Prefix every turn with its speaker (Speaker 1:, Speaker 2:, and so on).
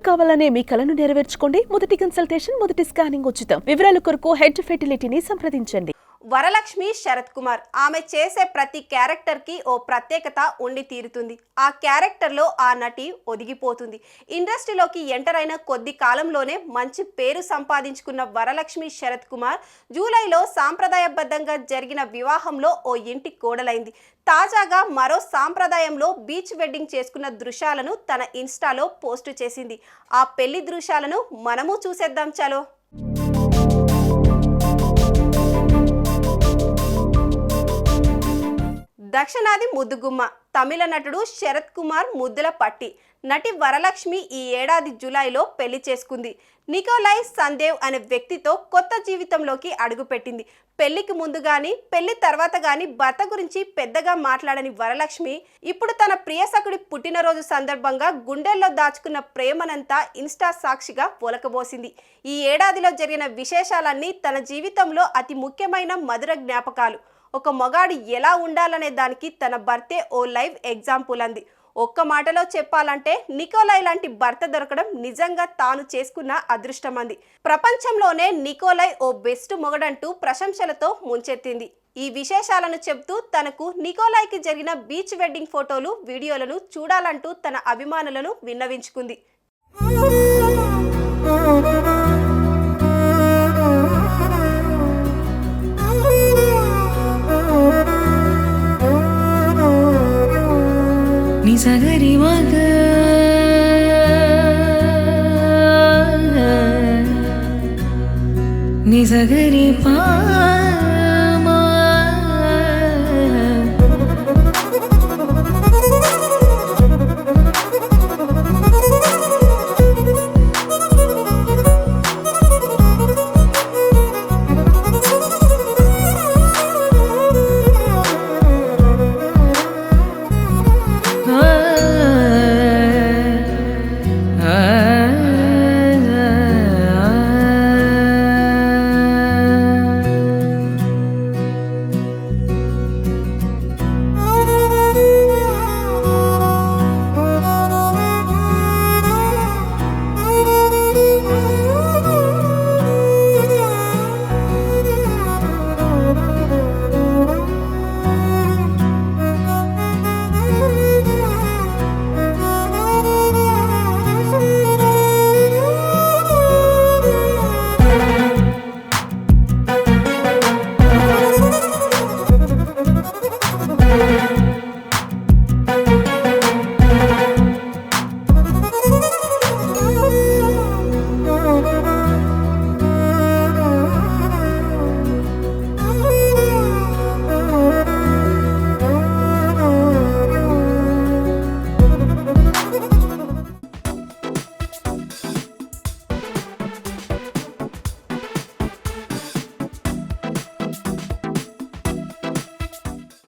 Speaker 1: కావాలనే మీ కలను నెరవేర్చుకోండి. మొదటి కన్సల్టేషన్, మొదటి స్కానింగ్ ఉచితం. వివరాల కొరకు హెడ్ ఫెర్టిలిటీని సంప్రదించండి.
Speaker 2: వరలక్ష్మి శరత్ కుమార్ ఆమె చేసే ప్రతి క్యారెక్టర్కి ఓ ప్రత్యేకత ఉండి తీరుతుంది. ఆ క్యారెక్టర్లో ఆ నటి ఒదిగిపోతుంది. ఇండస్ట్రీలోకి ఎంటర్ అయిన కొద్ది కాలంలోనే మంచి పేరు సంపాదించుకున్న వరలక్ష్మి శరత్ కుమార్ జూలైలో సాంప్రదాయబద్ధంగా జరిగిన వివాహంలో ఓ ఇంటి కోడలైంది. తాజాగా మరో సాంప్రదాయంలో బీచ్ వెడ్డింగ్ చేసుకున్న దృశ్యాలను తన ఇన్స్టాలో పోస్టు చేసింది. ఆ పెళ్లి దృశ్యాలను మనము చూసేద్దాం చలో. దక్షిణాది ముద్దుగుమ్మ తమిళ నటుడు శరత్ కుమార్ ముద్దుల పట్టి నటి వరలక్ష్మి ఈ ఏడాది జూలైలో పెళ్లి చేసుకుంది. నికోలై సందేవ్ అనే వ్యక్తితో కొత్త జీవితంలోకి అడుగుపెట్టింది. పెళ్లికి ముందు గాని పెళ్లి తర్వాత గాని భర్త గురించి పెద్దగా మాట్లాడని వరలక్ష్మి ఇప్పుడు తన ప్రియసకుడి పుట్టినరోజు సందర్భంగా గుండెల్లో దాచుకున్న ప్రేమనంతా ఇన్స్టా సాక్షిగా ఒలకబోసింది. ఈ ఏడాదిలో జరిగిన విశేషాలన్నీ తన జీవితంలో అతి ముఖ్యమైన మధుర జ్ఞాపకాలు. ఒక మగాడు ఎలా ఉండాలనే దానికి తన భర్తే ఓ లైవ్ ఎగ్జాంపుల్ అంది. ఒక్క మాటలో చెప్పాలంటే నికోలై లాంటి భర్త దొరకడం నిజంగా తాను చేసుకున్న అదృష్టం అంది. ప్రపంచంలోనే నికోలై ఓ బెస్ట్ మొగడంటూ ప్రశంసలతో ముంచెత్తింది. ఈ విశేషాలను చెప్తూ తనకు నికోలైకి జరిగిన బీచ్ వెడ్డింగ్ ఫోటోలు, వీడియోలను చూడాలంటూ తన అభిమానులను విన్నవించుకుంది.
Speaker 3: నిజగరి మగ నిజగరి పా